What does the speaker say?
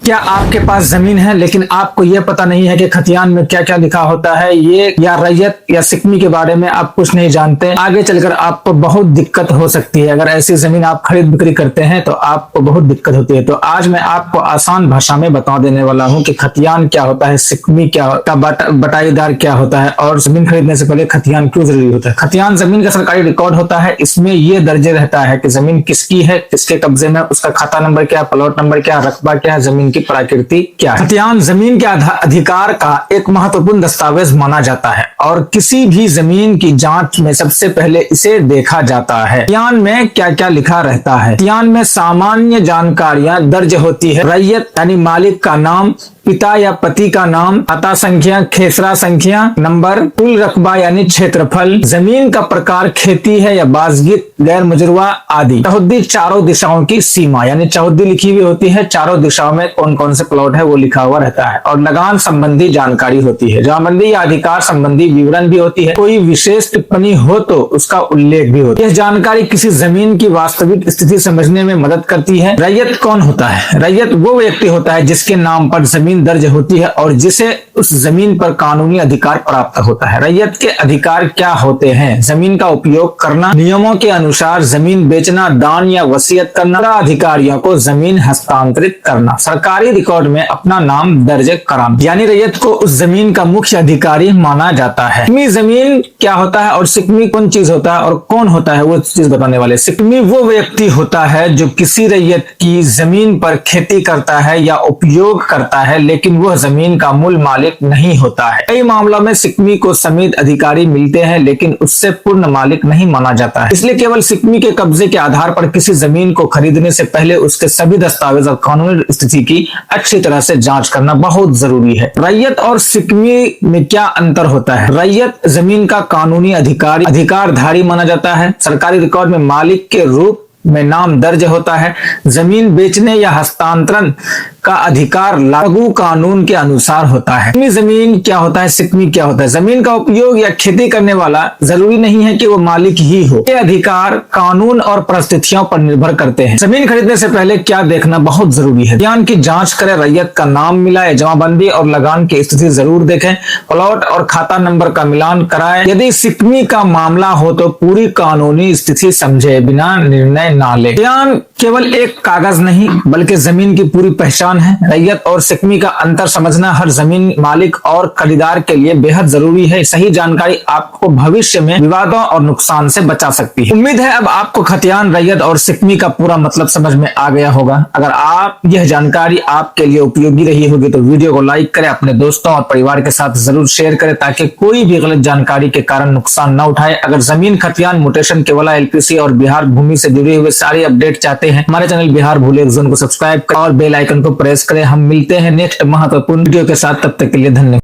क्या आपके पास जमीन है लेकिन आपको यह पता नहीं है कि खतियान में क्या क्या लिखा होता है, ये या रैयत या सिकमी के बारे में आप कुछ नहीं जानते। आगे चलकर आपको बहुत दिक्कत हो सकती है। अगर ऐसी जमीन आप खरीद बिक्री करते हैं तो आपको बहुत दिक्कत होती है। तो आज मैं आपको आसान भाषा में बता देने वाला हूं कि खतियान क्या होता है, सिकमी क्या होता है, बटाईदार क्या होता है और जमीन खरीदने से पहले खतियान क्यों जरूरी होता है। खतियान जमीन का सरकारी रिकॉर्ड होता है। इसमें यह दर्जे रहता है कि जमीन किसकी है, किसके कब्जे में, उसका खाता नंबर क्या, प्लॉट नंबर क्या, रकबा क्या, जमीन की प्रकृति क्या है। खतियान जमीन के अधिकार का एक महत्वपूर्ण दस्तावेज माना जाता है और किसी भी जमीन की जांच में सबसे पहले इसे देखा जाता है। खतियान में क्या क्या लिखा रहता है। खतियान में सामान्य जानकारियां दर्ज होती है। रैयत यानी मालिक का नाम, पिता या पति का नाम, खाता संख्या, खेसरा संख्या नंबर, कुल रकबा यानी क्षेत्रफल, जमीन का प्रकार खेती है या बाज़गित, गैर मुजरवा आदि। चौहद्दी चारों दिशाओं की सीमा यानी चौहद्दी लिखी हुई होती है, चारों दिशाओं में कौन कौन से प्लॉट है वो लिखा हुआ रहता है। और लगान संबंधी जानकारी होती है। जमाबंदी या अधिकार संबंधी विवरण भी होती है। कोई विशेष टिप्पणी हो तो उसका उल्लेख भी होता है। यह जानकारी किसी जमीन की वास्तविक स्थिति समझने में मदद करती है। रैयत कौन होता है? रैयत वो व्यक्ति होता है जिसके नाम पर जमीन दर्ज होती है और जिसे उस जमीन पर कानूनी अधिकार प्राप्त होता है। रैयत के अधिकार क्या होते हैं? जमीन का उपयोग करना, नियमों के अनुसार जमीन बेचना, दान या वसीयत करना, अधिकारियों को जमीन हस्तांतरित करना, सरकारी रिकॉर्ड में अपना नाम दर्ज कराना। यानी रैयत को उस जमीन का मुख्य अधिकारी माना जाता है। सिकमी जमीन क्या होता है और सिकमी कौन चीज होता है और कौन होता है वो चीज बताने वाले। सिकमी वो व्यक्ति होता है जो किसी रैयत की जमीन पर खेती करता है या उपयोग करता है लेकिन वह जमीन का मूल मालिक नहीं होता है। कई मामलों में सिकमी को समिति अधिकारी मिलते हैं लेकिन उससे पूर्ण मालिक नहीं माना जाता है। इसलिए केवल सिकमी के कब्जे के आधार पर किसी जमीन को खरीदने से पहले उसके सभी दस्तावेज और कानूनी स्थिति की अच्छी तरह से जांच करना बहुत जरूरी है। रैयत और सिकमी में क्या अंतर होता है? रैयत जमीन का कानूनी अधिकारधारी माना जाता है। सरकारी रिकॉर्ड में मालिक के रूप में नाम दर्ज होता है। जमीन बेचने या हस्तांतरण का अधिकार लागू कानून के अनुसार होता है। सिकमी जमीन क्या होता है, सिकमी क्या होता है? जमीन का उपयोग या खेती करने वाला जरूरी नहीं है कि वो मालिक ही हो। ये अधिकार कानून और परिस्थितियों पर निर्भर करते हैं। जमीन खरीदने से पहले क्या देखना बहुत जरूरी है? खतियान की जांच करें, रैयत का नाम मिलाए, जमाबंदी और लगान की स्थिति जरूर देखें, प्लॉट और खाता नंबर का मिलान कराएं। यदि सिकमी का मामला हो तो पूरी कानूनी स्थिति समझे बिना निर्णय ना ले। खतियान केवल एक कागज नहीं बल्कि जमीन की पूरी पहचान है। रैयत और सिकमी का अंतर समझना हर जमीन मालिक और खरीदार के लिए बेहद जरूरी है। सही जानकारी आपको भविष्य में विवादों और नुकसान से बचा सकती है। उम्मीद है अब आपको खतियान, रैयत और सिकमी का पूरा मतलब समझ में आ गया होगा। अगर यह जानकारी आपके लिए उपयोगी रही होगी तो वीडियो को लाइक करें, अपने दोस्तों और परिवार के साथ जरूर शेयर करें ताकि कोई भी गलत जानकारी के कारण नुकसान न उठाए। अगर जमीन, खतियान, म्यूटेशन, केवला, एलपीसी और बिहार भूमि से जुड़े हुए सारे अपडेट चाहते हैं, हमारे चैनल बिहार भूले जोन को सब्सक्राइब करें और बेल आइकन को प्रेस करें। हम मिलते हैं नेक्स्ट महत्वपूर्ण वीडियो के साथ, तब तक के लिए धन्यवाद।